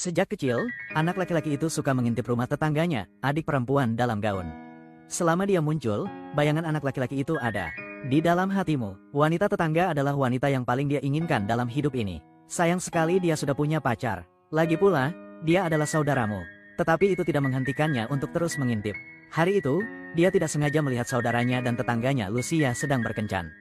Sejak kecil, anak laki-laki itu suka mengintip rumah tetangganya, adik perempuan dalam gaun. Selama dia muncul, bayangan anak laki-laki itu ada. Di dalam hatimu, wanita tetangga adalah wanita yang paling dia inginkan dalam hidup ini. Sayang sekali dia sudah punya pacar. Lagi pula, dia adalah saudaramu. Tetapi itu tidak menghentikannya untuk terus mengintip. Hari itu, dia tidak sengaja melihat saudaranya dan tetangganya Lucia sedang berkencan.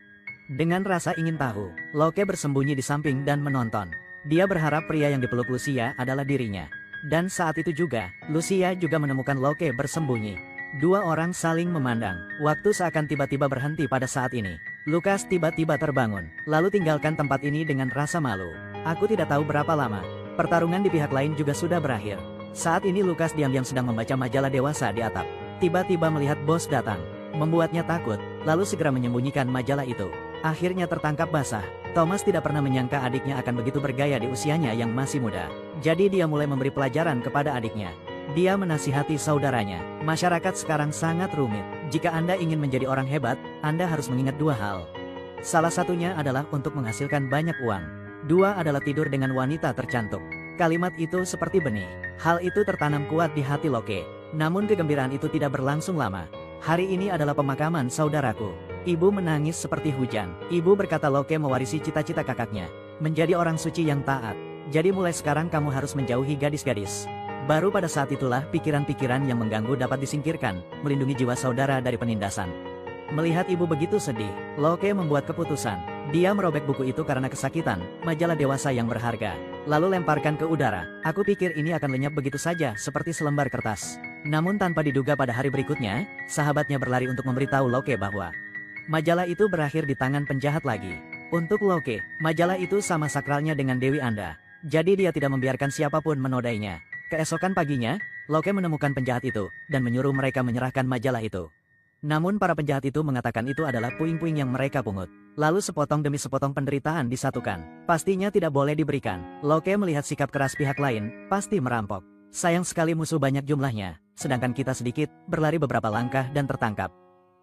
Dengan rasa ingin tahu, Loke bersembunyi di samping dan menonton. Dia berharap pria yang dipeluk Lucia adalah dirinya. Dan saat itu juga, Lucia juga menemukan Loke bersembunyi. Dua orang saling memandang. Waktu seakan tiba-tiba berhenti pada saat ini. Lukas tiba-tiba terbangun, lalu tinggalkan tempat ini dengan rasa malu. Aku tidak tahu berapa lama. Pertarungan di pihak lain juga sudah berakhir. Saat ini Lukas diam-diam sedang membaca majalah dewasa di atap. Tiba-tiba melihat bos datang. Membuatnya takut, lalu segera menyembunyikan majalah itu. Akhirnya tertangkap basah. Thomas tidak pernah menyangka adiknya akan begitu bergaya di usianya yang masih muda. Jadi dia mulai memberi pelajaran kepada adiknya. Dia menasihati saudaranya. Masyarakat sekarang sangat rumit. Jika Anda ingin menjadi orang hebat, Anda harus mengingat dua hal. Salah satunya adalah untuk menghasilkan banyak uang. Dua adalah tidur dengan wanita tercantik. Kalimat itu seperti benih. Hal itu tertanam kuat di hati Loke. Namun kegembiraan itu tidak berlangsung lama. Hari ini adalah pemakaman saudaraku. Ibu menangis seperti hujan. Ibu berkata Loke mewarisi cita-cita kakaknya. Menjadi orang suci yang taat. Jadi mulai sekarang kamu harus menjauhi gadis-gadis. Baru pada saat itulah pikiran-pikiran yang mengganggu dapat disingkirkan, melindungi jiwa saudara dari penindasan. Melihat ibu begitu sedih, Loke membuat keputusan. Dia merobek buku itu karena kesakitan, majalah dewasa yang berharga. Lalu lemparkan ke udara. Aku pikir ini akan lenyap begitu saja, seperti selembar kertas. Namun tanpa diduga pada hari berikutnya, sahabatnya berlari untuk memberitahu Loke bahwa majalah itu berakhir di tangan penjahat lagi. Untuk Loke, majalah itu sama sakralnya dengan Dewi Anda. Jadi dia tidak membiarkan siapapun menodainya. Keesokan paginya, Loke menemukan penjahat itu, dan menyuruh mereka menyerahkan majalah itu. Namun para penjahat itu mengatakan itu adalah puing-puing yang mereka pungut. Lalu sepotong demi sepotong penderitaan disatukan. Pastinya tidak boleh diberikan. Loke melihat sikap keras pihak lain, pasti merampok. Sayang sekali musuh banyak jumlahnya, sedangkan kita sedikit, berlari beberapa langkah dan tertangkap.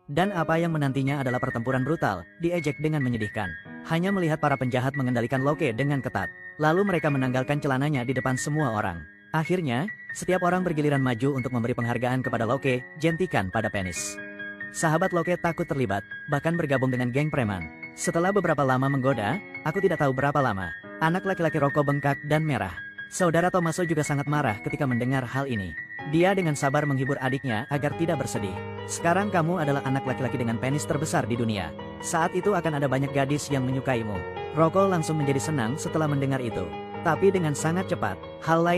Dan apa yang menantinya adalah pertempuran brutal, diejek dengan menyedihkan. Hanya melihat para penjahat mengendalikan Loke dengan ketat. Lalu mereka menanggalkan celananya di depan semua orang. Akhirnya, setiap orang bergiliran maju untuk memberi penghargaan kepada Loke, jentikan pada penis. Sahabat Loke takut terlibat, bahkan bergabung dengan geng preman. Setelah beberapa lama menggoda, aku tidak tahu berapa lama, anak laki-laki Roko bengkak dan merah. Saudara Tommaso juga sangat marah ketika mendengar hal ini. Dia dengan sabar menghibur adiknya agar tidak bersedih. Sekarang kamu adalah anak laki-laki dengan penis terbesar di dunia. Saat itu akan ada banyak gadis yang menyukaimu. Roko langsung menjadi senang setelah mendengar itu. Tapi dengan sangat cepat, hal lain